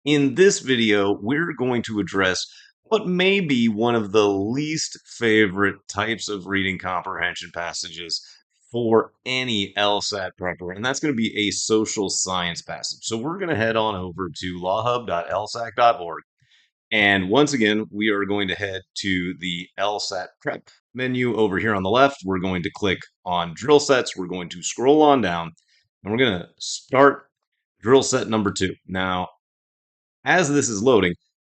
In this video, we're going to address what may be one of the least favorite types of reading comprehension passages for any LSAT prepper, and that's going to be a social science passage. So we're going to head on over to lawhub.lsac.org. And once again, we are going to head to the LSAT prep menu over here on the left. We're going to click on drill sets. We're going to scroll on down, and we're going to start drill set number 2. Now, as this is loading,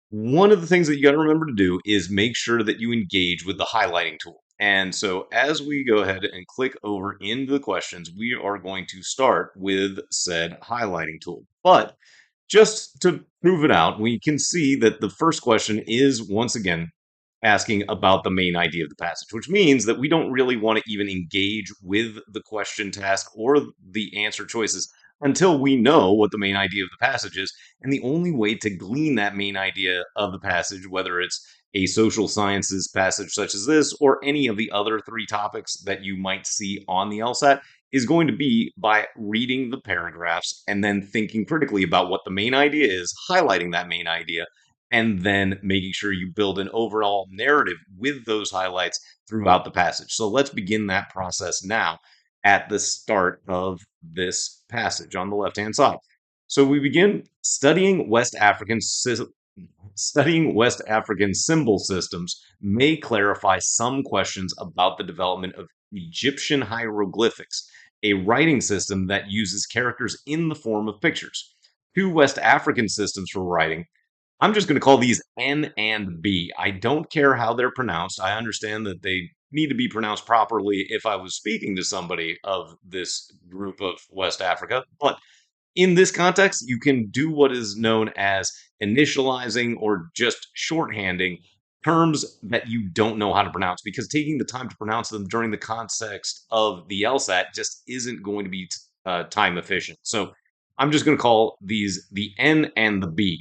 one of the things that you got to remember to do is make sure that you engage with the highlighting tool. And so as we go ahead and click over into the questions, we are going to start with said highlighting tool. But just to prove it out, we can see that the first question is once again asking about the main idea of the passage, which means that we don't really want to even engage with the question task or the answer choices until we know what the main idea of the passage is. And the only way to glean that main idea of the passage, whether it's a social sciences passage such as this or any of the other 3 topics that you might see on the LSAT, is going to be by reading the paragraphs and then thinking critically about what the main idea is, highlighting that main idea, and then making sure you build an overall narrative with those highlights throughout the passage. So let's begin that process now at the start of this passage on the left-hand side. So we begin studying West African symbol systems may clarify some questions about the development of Egyptian hieroglyphics, a writing system that uses characters in the form of pictures. 2 West African systems for writing. I'm just going to call these N and B. I don't care how they're pronounced. I understand that they need to be pronounced properly if I was speaking to somebody of this group of West Africa. But in this context, you can do what is known as initializing or just shorthanding terms that you don't know how to pronounce, because taking the time to pronounce them during the context of the LSAT just isn't going to be time efficient. So I'm just going to call these the N and the B.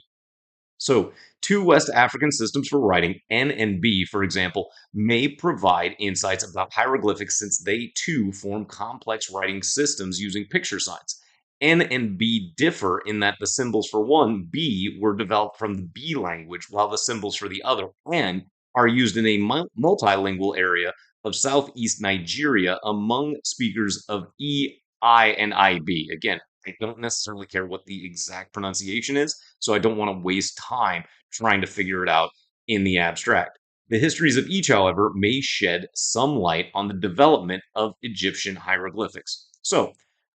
So, 2 West African systems for writing, N and B, for example, may provide insights about hieroglyphics since they too form complex writing systems using picture signs. N and B differ in that the symbols for one, B, were developed from the B language, while the symbols for the other, N, are used in a multilingual area of Southeast Nigeria among speakers of E, I, and IB. Again, I don't necessarily care what the exact pronunciation is, so I don't want to waste time trying to figure it out in the abstract. The histories of each, however, may shed some light on the development of Egyptian hieroglyphics. So,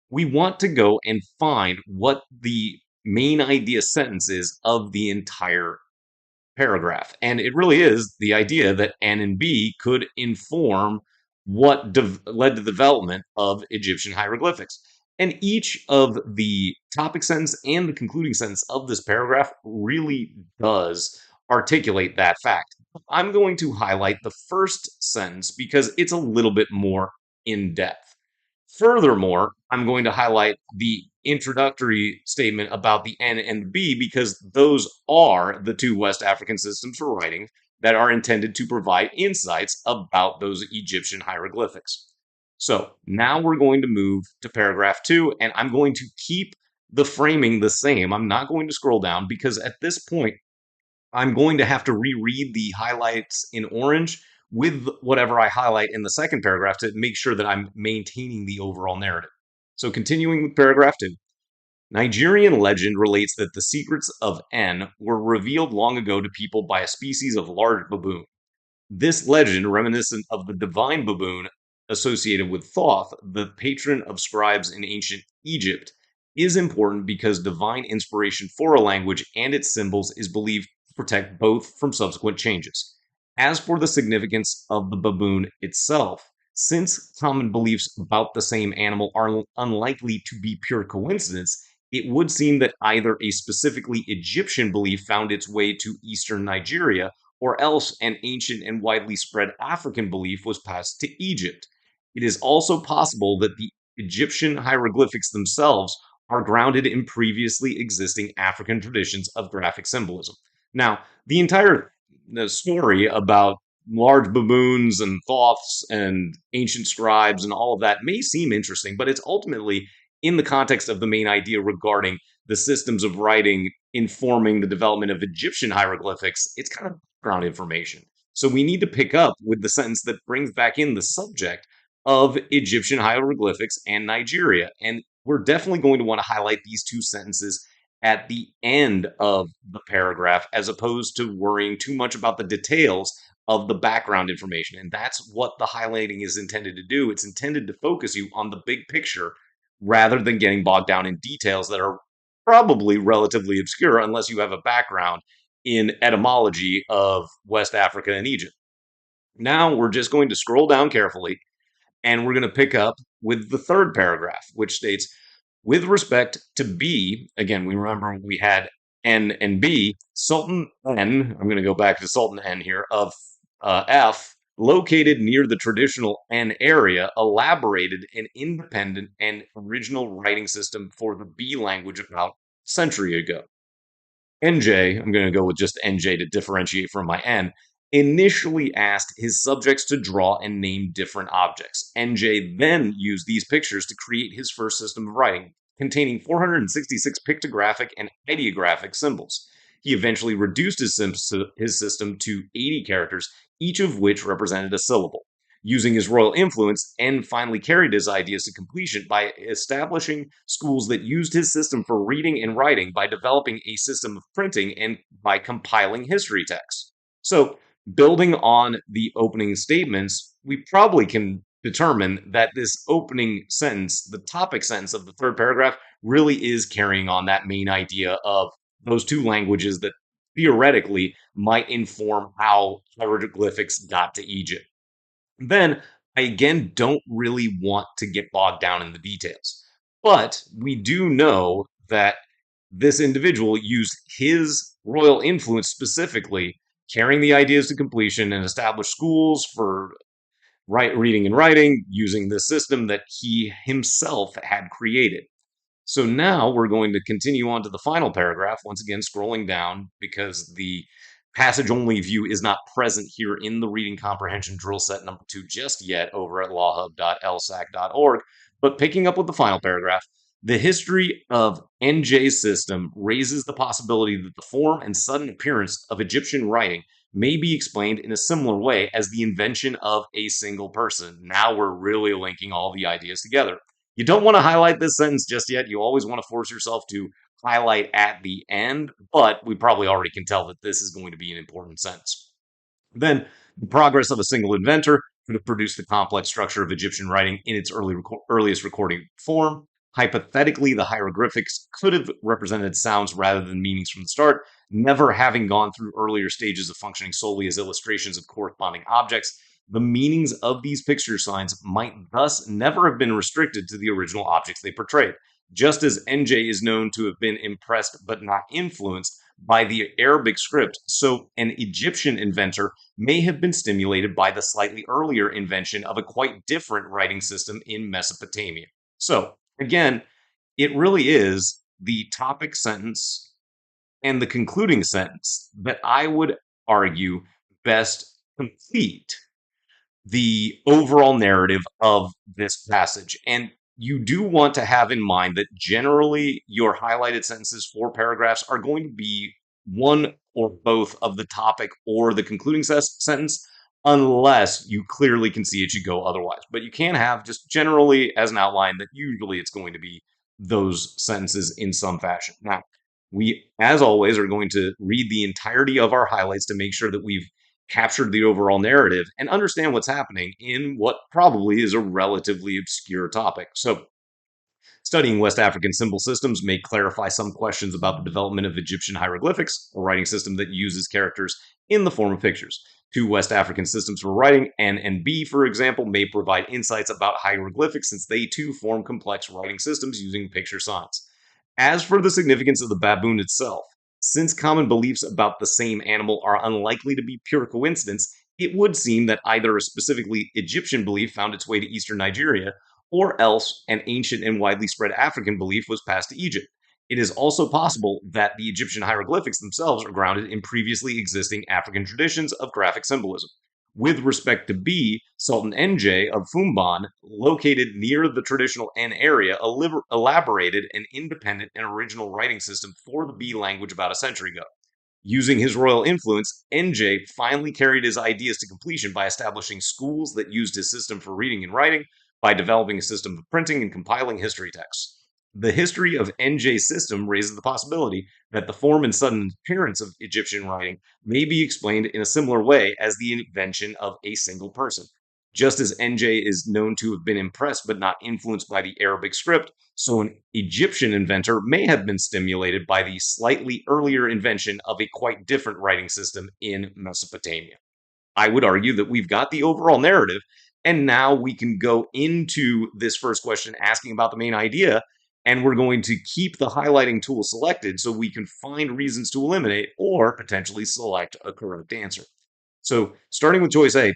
we want to go and find what the main idea sentence is of the entire paragraph. And it really is the idea that N and B could inform what led to the development of Egyptian hieroglyphics. And each of the topic sentence and the concluding sentence of this paragraph really does articulate that fact. I'm going to highlight the first sentence because it's a little bit more in depth. Furthermore, I'm going to highlight the introductory statement about the N and the B because those are the 2 West African systems for writing that are intended to provide insights about those Egyptian hieroglyphics. So now we're going to move to paragraph 2, and I'm going to keep the framing the same. I'm not going to scroll down because at this point, I'm going to have to reread the highlights in orange with whatever I highlight in the second paragraph to make sure that I'm maintaining the overall narrative. So continuing with paragraph 2. Nigerian legend relates that the secrets of N were revealed long ago to people by a species of large baboon. This legend, reminiscent of the divine baboon associated with Thoth, the patron of scribes in ancient Egypt, is important because divine inspiration for a language and its symbols is believed to protect both from subsequent changes. As for the significance of the baboon itself, since common beliefs about the same animal are unlikely to be pure coincidence, it would seem that either a specifically Egyptian belief found its way to eastern Nigeria, or else an ancient and widely spread African belief was passed to Egypt. It is also possible that the Egyptian hieroglyphics themselves are grounded in previously existing African traditions of graphic symbolism. Now, the entire story about large baboons and Thoths and ancient scribes and all of that may seem interesting, but it's ultimately in the context of the main idea regarding the systems of writing informing the development of Egyptian hieroglyphics, it's kind of background information. So we need to pick up with the sentence that brings back in the subject of Egyptian hieroglyphics and Nigeria. And we're definitely going to want to highlight these two sentences at the end of the paragraph as opposed to worrying too much about the details of the background information. And that's what the highlighting is intended to do. It's intended to focus you on the big picture rather than getting bogged down in details that are probably relatively obscure unless you have a background in etymology of West Africa and Egypt. Now we're just going to scroll down carefully and we're going to pick up with the third paragraph, which states, with respect to B, again, we remember we had N and B, Sultan N, I'm going to go back to Sultan N here, of F, located near the traditional N area, elaborated an independent and original writing system for the B language about a century ago. NJ, I'm going to go with just NJ to differentiate from my N, initially asked his subjects to draw and name different objects. NJ then used these pictures to create his first system of writing, containing 466 pictographic and ideographic symbols. He eventually reduced his system to 80 characters, each of which represented a syllable. Using his royal influence, N finally carried his ideas to completion by establishing schools that used his system for reading and writing, by developing a system of printing, and by compiling history texts. So, building on the opening statements, we probably can determine that this opening sentence, the topic sentence of the third paragraph, really is carrying on that main idea of those two languages that theoretically might inform how hieroglyphics got to Egypt. Then I again don't really want to get bogged down in the details. But we do know that this individual used his royal influence specifically, carrying the ideas to completion and established schools for reading and writing using this system that he himself had created. So now we're going to continue on to the final paragraph, once again scrolling down because the passage only view is not present here in the reading comprehension drill set number 2 just yet over at lawhub.lsac.org. But picking up with the final paragraph, the history of NJ's system raises the possibility that the form and sudden appearance of Egyptian writing may be explained in a similar way as the invention of a single person. Now we're really linking all the ideas together. You don't want to highlight this sentence just yet. You always want to force yourself to highlight at the end, but we probably already can tell that this is going to be an important sentence. Then, the progress of a single inventor could have produced the complex structure of Egyptian writing in its earliest recording form. Hypothetically, the hieroglyphics could have represented sounds rather than meanings from the start, never having gone through earlier stages of functioning solely as illustrations of corresponding objects. The meanings of these picture signs might thus never have been restricted to the original objects they portrayed, just as NJ is known to have been impressed but not influenced by the Arabic script, so an Egyptian inventor may have been stimulated by the slightly earlier invention of a quite different writing system in Mesopotamia. So, again, it really is the topic sentence and the concluding sentence that I would argue best complete the overall narrative of this passage. And you do want to have in mind that generally your highlighted sentences for paragraphs are going to be one or both of the topic or the concluding sentence, unless you clearly can see it should go otherwise. But you can have just generally as an outline that usually it's going to be those sentences in some fashion. Now, we, as always, are going to read the entirety of our highlights to make sure that we've captured the overall narrative and understand what's happening in what probably is a relatively obscure topic. So, studying West African symbol systems may clarify some questions about the development of Egyptian hieroglyphics, a writing system that uses characters in the form of pictures. Two West African systems for writing, N and B, for example, may provide insights about hieroglyphics since they too form complex writing systems using picture signs. As for the significance of the baboon itself, since common beliefs about the same animal are unlikely to be pure coincidence, it would seem that either a specifically Egyptian belief found its way to eastern Nigeria, or else an ancient and widely spread African belief was passed to Egypt. It is also possible that the Egyptian hieroglyphics themselves are grounded in previously existing African traditions of graphic symbolism. With respect to B, Sultan NJ of Fumban, located near the traditional N area, elaborated an independent and original writing system for the B language about a century ago. Using his royal influence, NJ finally carried his ideas to completion by establishing schools that used his system for reading and writing, by developing a system of printing and compiling history texts. The history of NJ's system raises the possibility that the form and sudden appearance of Egyptian writing may be explained in a similar way as the invention of a single person. Just as NJ is known to have been impressed but not influenced by the Arabic script, so an Egyptian inventor may have been stimulated by the slightly earlier invention of a quite different writing system in Mesopotamia. I would argue that we've got the overall narrative, and now we can go into this first question asking about the main idea, and we're going to keep the highlighting tool selected so we can find reasons to eliminate or potentially select a correct answer. So, starting with choice A,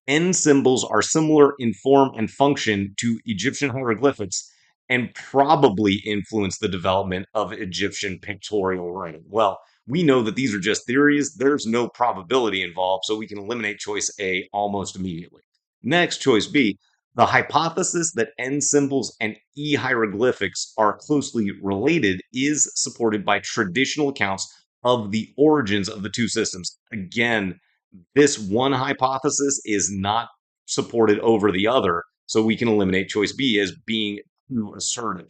N symbols are similar in form and function to Egyptian hieroglyphics and probably influenced the development of Egyptian pictorial writing. Well, we know that these are just theories. There's no probability involved, so we can eliminate choice A almost immediately. Next, choice B, the hypothesis that N symbols and E hieroglyphics are closely related is supported by traditional accounts of the origins of the two systems. Again, this one hypothesis is not supported over the other, so we can eliminate choice B as being too assertive.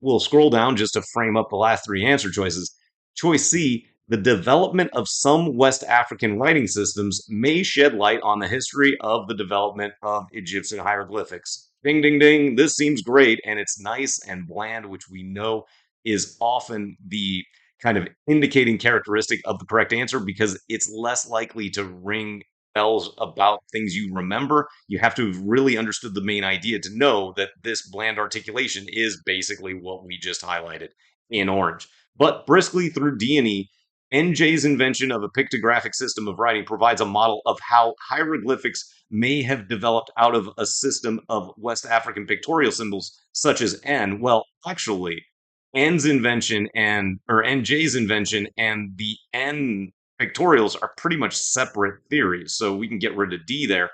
We'll scroll down just to frame up the last three answer choices. Choice C, the development of some West African writing systems may shed light on the history of the development of Egyptian hieroglyphics. Ding, ding, ding. This seems great, and it's nice and bland, which we know is often the kind of indicating characteristic of the correct answer because it's less likely to ring bells about things you remember. You have to have really understood the main idea to know that this bland articulation is basically what we just highlighted in orange. But briskly through D&E, NJ's invention of a pictographic system of writing provides a model of how hieroglyphics may have developed out of a system of West African pictorial symbols such as N. Well, actually, NJ's invention and the N pictorials are pretty much separate theories, so we can get rid of D there.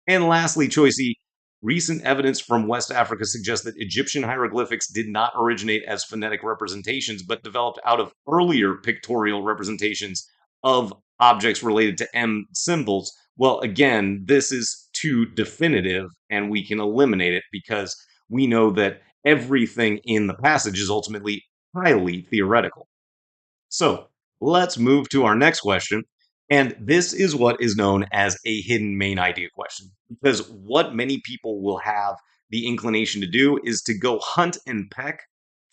And lastly, choice E, recent evidence from West Africa suggests that Egyptian hieroglyphics did not originate as phonetic representations, but developed out of earlier pictorial representations of objects related to M symbols. Well, again, this is too definitive, and we can eliminate it because we know that everything in the passage is ultimately highly theoretical. So let's move to our next question. And this is what is known as a hidden main idea question. Because what many people will have the inclination to do is to go hunt and peck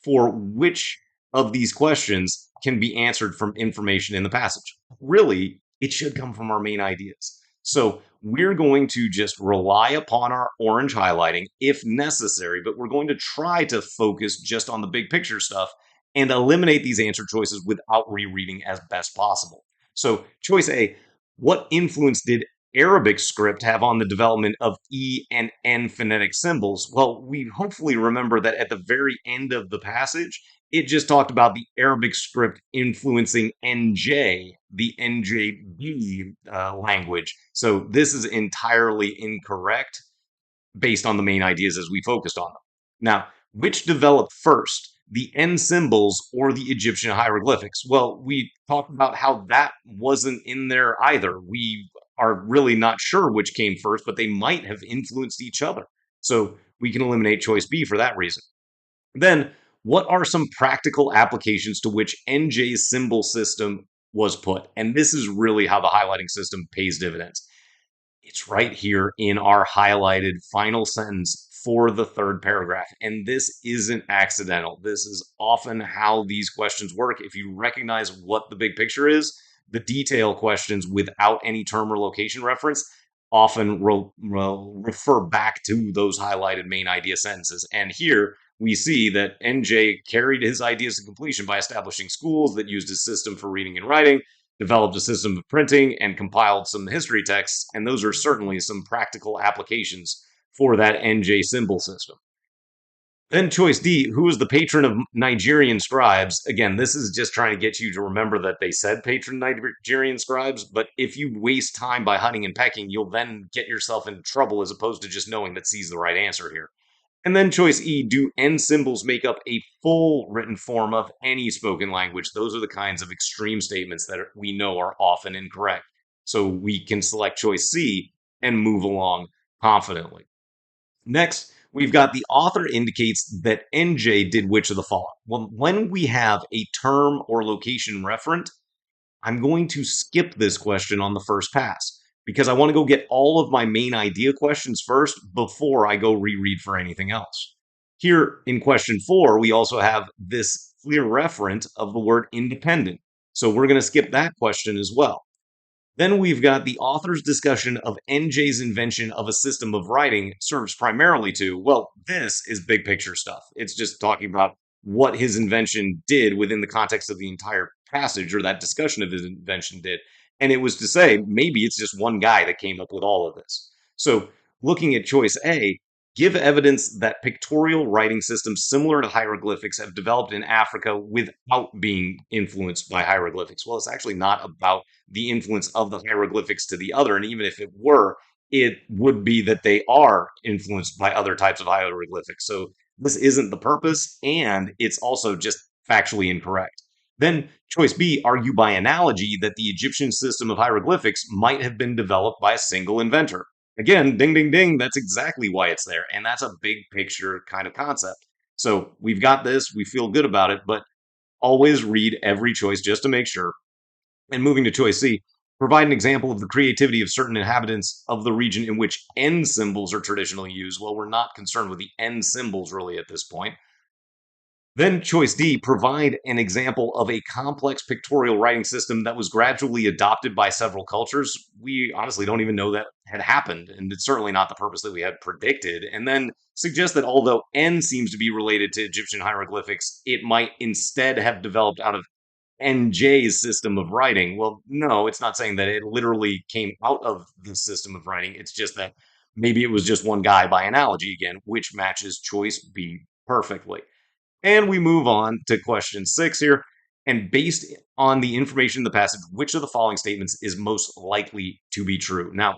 for which of these questions can be answered from information in the passage. Really, it should come from our main ideas. So we're going to just rely upon our orange highlighting if necessary, but we're going to try to focus just on the big picture stuff and eliminate these answer choices without rereading as best possible. So, choice A, what influence did Arabic script have on the development of E and N phonetic symbols? Well, we hopefully remember that at the very end of the passage, it just talked about the Arabic script influencing NJ, the NJB language. So, this is entirely incorrect based on the main ideas as we focused on them. Now, which developed first, the N symbols or the Egyptian hieroglyphics? Well, we talked about how that wasn't in there either. We are really not sure which came first, but they might have influenced each other. So we can eliminate choice B for that reason. Then, what are some practical applications to which NJ's symbol system was put? And this is really how the highlighting system pays dividends. It's right here in our highlighted final sentence for the third paragraph. And this isn't accidental. This is often how these questions work. If you recognize what the big picture is, the detail questions without any term or location reference often will refer back to those highlighted main idea sentences. And here we see that NJ carried his ideas to completion by establishing schools that used his system for reading and writing, developed a system of printing, and compiled some history texts. And those are certainly some practical applications for that NJ symbol system. Then choice D, who was the patron of Nigerian scribes? Again, this is just trying to get you to remember that they said patron Nigerian scribes, but if you waste time by hunting and pecking, you'll then get yourself in trouble as opposed to just knowing that C is the right answer here. And then choice E, do N symbols make up a full written form of any spoken language? Those are the kinds of extreme statements that we know are often incorrect. So we can select choice C and move along confidently. Next, we've got the author indicates that NJ did which of the following. Well, when we have a term or location referent, I'm going to skip this question on the first pass because I want to go get all of my main idea questions first before I go reread for anything else. Here in question 4, we also have this clear referent of the word independent. So we're going to skip that question as well. Then we've got the author's discussion of NJ's invention of a system of writing serves primarily to, well, this is big picture stuff. It's just talking about what his invention did within the context of the entire passage or that discussion of his invention did. And it was to say, maybe it's just one guy that came up with all of this. So looking at choice A, give evidence that pictorial writing systems similar to hieroglyphics have developed in Africa without being influenced by hieroglyphics. Well, it's actually not about the influence of the hieroglyphics to the other. And even if it were, it would be that they are influenced by other types of hieroglyphics. So this isn't the purpose, and it's also just factually incorrect. Then choice B, argue by analogy that the Egyptian system of hieroglyphics might have been developed by a single inventor. Again, ding, ding, ding, that's exactly why it's there. And that's a big picture kind of concept. So we've got this, we feel good about it, but always read every choice just to make sure. And moving to choice C, provide an example of the creativity of certain inhabitants of the region in which N symbols are traditionally used. Well, we're not concerned with the N symbols really at this point. Then choice D, provide an example of a complex pictorial writing system that was gradually adopted by several cultures. We honestly don't even know that had happened, and it's certainly not the purpose that we had predicted. And then suggest that although N seems to be related to Egyptian hieroglyphics, it might instead have developed out of NJ's system of writing. Well, no, it's not saying that it literally came out of the system of writing. It's just that maybe it was just one guy by analogy again, which matches choice B perfectly. And we move on to question 6 here. And based on the information in the passage, which of the following statements is most likely to be true? Now,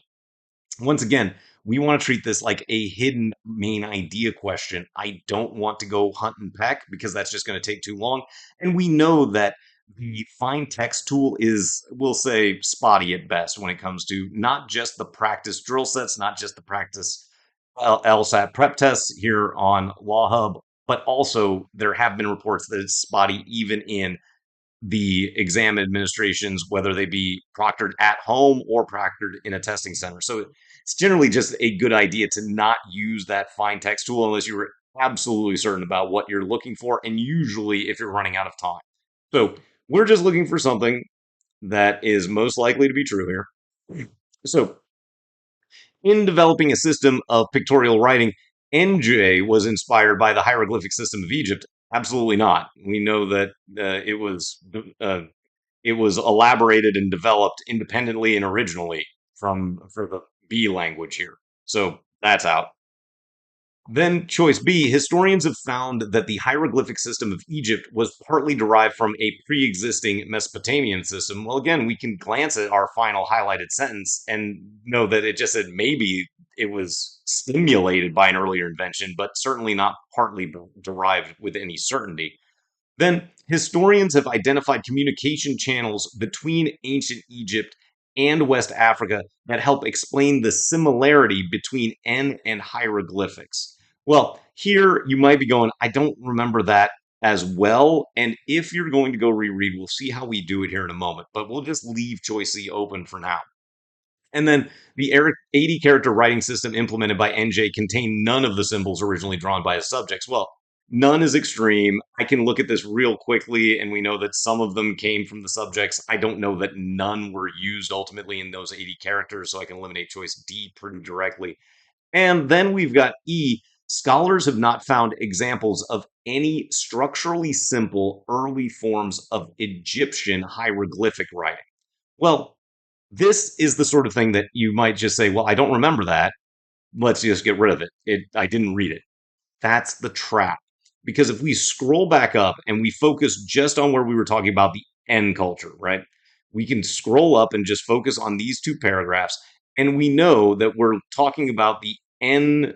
once again, we want to treat this like a hidden main idea question. I don't want to go hunt and peck because that's just going to take too long. And we know that the find text tool is, we'll say, spotty at best when it comes to not just the practice drill sets, not just the practice LSAT prep tests here on LawHub, but also there have been reports that it's spotty even in the exam administrations, whether they be proctored at home or proctored in a testing center. So it's generally just a good idea to not use that find text tool unless you're absolutely certain about what you're looking for, and usually if you're running out of time. So we're just looking for something that is most likely to be true here. So in developing a system of pictorial writing, NJ was inspired by the hieroglyphic system of Egypt. Absolutely not. We know that uh, it was elaborated and developed independently and originally from for the B language here. So that's out. Then, choice B, historians have found that the hieroglyphic system of Egypt was partly derived from a pre existing Mesopotamian system. Well, again, we can glance at our final highlighted sentence and know that it just said maybe it was stimulated by an earlier invention, but certainly not partly derived with any certainty. Then, historians have identified communication channels between ancient Egypt and West Africa that help explain the similarity between N and hieroglyphics. Well, here you might be going, I don't remember that as well. And if you're going to go reread, we'll see how we do it here in a moment, but we'll just leave choice C open for now. And then the 80 character writing system implemented by NJ contained none of the symbols originally drawn by his subjects. Well, none is extreme. I can look at this real quickly, and we know that some of them came from the subjects. I don't know that none were used ultimately in those 80 characters, so I can eliminate choice D pretty directly. And then we've got E. Scholars have not found examples of any structurally simple early forms of Egyptian hieroglyphic writing. Well, this is the sort of thing that you might just say, well, I don't remember that. Let's just get rid of it. I didn't read it. that's the trap. Because if we scroll back up and we focus just on where we were talking about the N culture, right? We can scroll up and just focus on these two paragraphs. And we know that we're talking about the N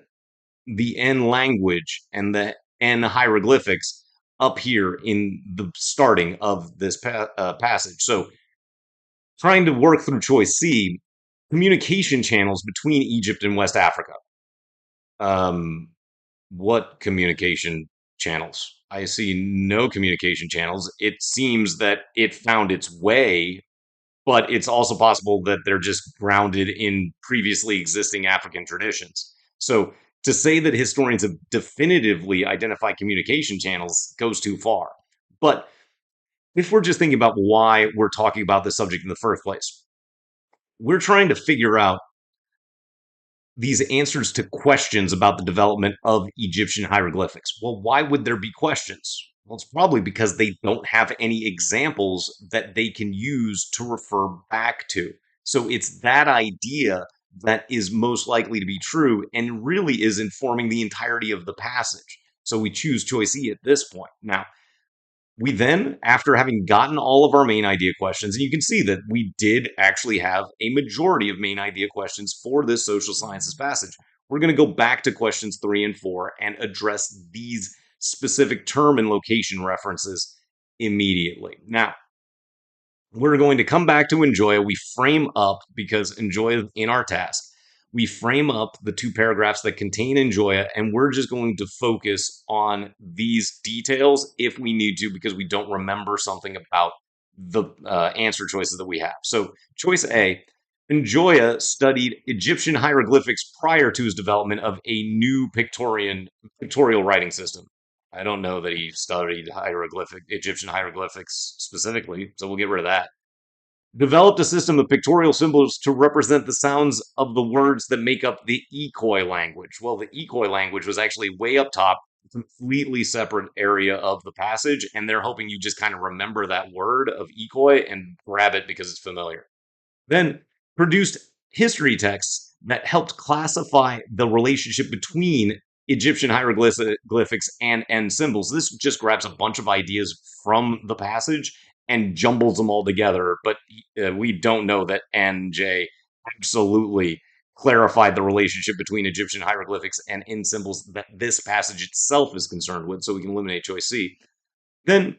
language and the N hieroglyphics up here in the starting of this passage. So, trying to work through choice C, communication channels between Egypt and West Africa. Um, what communication channels? I see no communication channels. It seems that it found its way, but it's also possible that they're just grounded in previously existing African traditions. So to say that historians have definitively identified communication channels goes too far. But if we're just thinking about why we're talking about this subject in the first place, we're trying to figure out these answers to questions about the development of Egyptian hieroglyphics. Well, why would there be questions? Well, it's probably because they don't have any examples that they can use to refer back to. So it's that idea that is most likely to be true and really is informing the entirety of the passage. So we choose choice E at this point. Now, we then, after having gotten all of our main idea questions, and you can see that we did actually have a majority of main idea questions for this social sciences passage, we're going to go back to questions 3 and 4 and address these specific term and location references immediately. Now, we're going to come back to Enjoya. We frame up, because Enjoya is in our task, we frame up the two paragraphs that contain Enjoya, and we're just going to focus on these details if we need to, because we don't remember something about the answer choices that we have. So, choice A, Enjoya studied Egyptian hieroglyphics prior to his development of a new pictorial writing system. I don't know that he studied Egyptian hieroglyphics specifically, so we'll get rid of that. Developed a system of pictorial symbols to represent the sounds of the words that make up the Ekoi language. Well, the Ekoi language was actually way up top, completely separate area of the passage, and they're hoping you just kind of remember that word of Ekoi and grab it because it's familiar. Then produced history texts that helped classify the relationship between Egyptian hieroglyphics and N symbols. This just grabs a bunch of ideas from the passage and jumbles them all together, but we don't know that NJ absolutely clarified the relationship between Egyptian hieroglyphics and N symbols that this passage itself is concerned with, so we can eliminate choice C. Then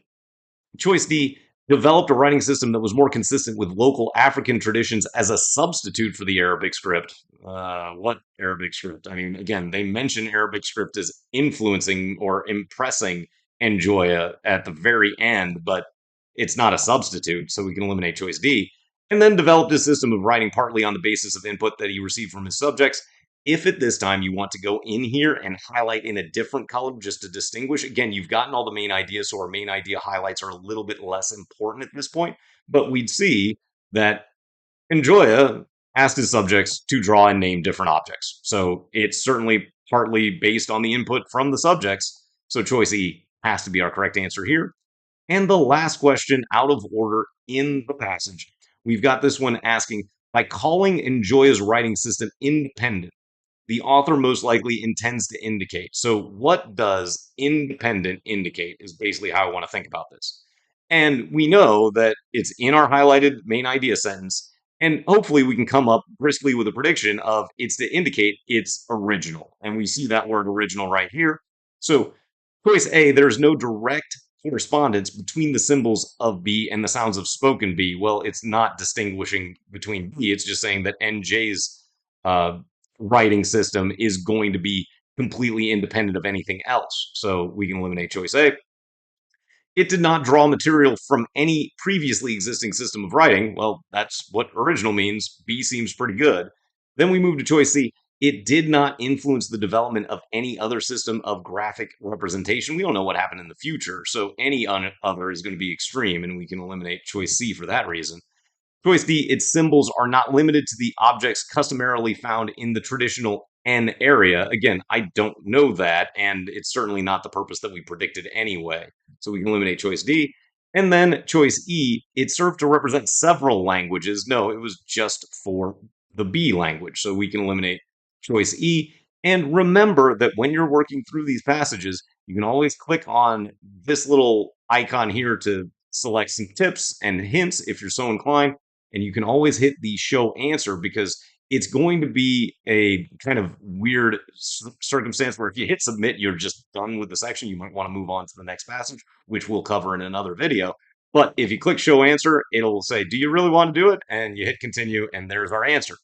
choice D, developed a writing system that was more consistent with local African traditions as a substitute for the Arabic script. What Arabic script? I mean, again, they mention Arabic script as influencing or impressing Enjoya at the very end, but it's not a substitute, so we can eliminate choice D. And then developed a system of writing partly on the basis of input that he received from his subjects. If at this time you want to go in here and highlight in a different column just to distinguish, again, you've gotten all the main ideas, so our main idea highlights are a little bit less important at this point, but we'd see that Enjoya asked his subjects to draw and name different objects. So it's certainly partly based on the input from the subjects. So choice E has to be our correct answer here. And the last question, out of order in the passage, we've got this one asking, by calling Enjoya's writing system independent, the author most likely intends to indicate. So, what does independent indicate is basically how I want to think about this. And we know that it's in our highlighted main idea sentence. And hopefully, we can come up briskly with a prediction of it's to indicate it's original. And we see that word original right here. So, choice A, there's no direct correspondence between the symbols of B and the sounds of spoken B. Well, it's not distinguishing between B, it's just saying that NJ's writing system is going to be completely independent of anything else. So we can eliminate choice A. It did not draw material from any previously existing system of writing. Well, that's what original means. B seems pretty good. Then we move to choice C. It did not influence the development of any other system of graphic representation. We don't know what happened in the future, so any other is going to be extreme, and we can eliminate choice C for that reason. Choice D, its symbols are not limited to the objects customarily found in the traditional N area. Again, I don't know that, and it's certainly not the purpose that we predicted anyway. So we can eliminate choice D. And then choice E, it served to represent several languages. No, it was just for the B language. So we can eliminate choice E. And remember that when you're working through these passages, you can always click on this little icon here to select some tips and hints if you're so inclined. And you can always hit the show answer because it's going to be a kind of weird circumstance where if you hit submit, you're just done with the section. You might want to move on to the next passage, which we'll cover in another video. But if you click show answer, it'll say, do you really want to do it? And you hit continue, and there's our answer.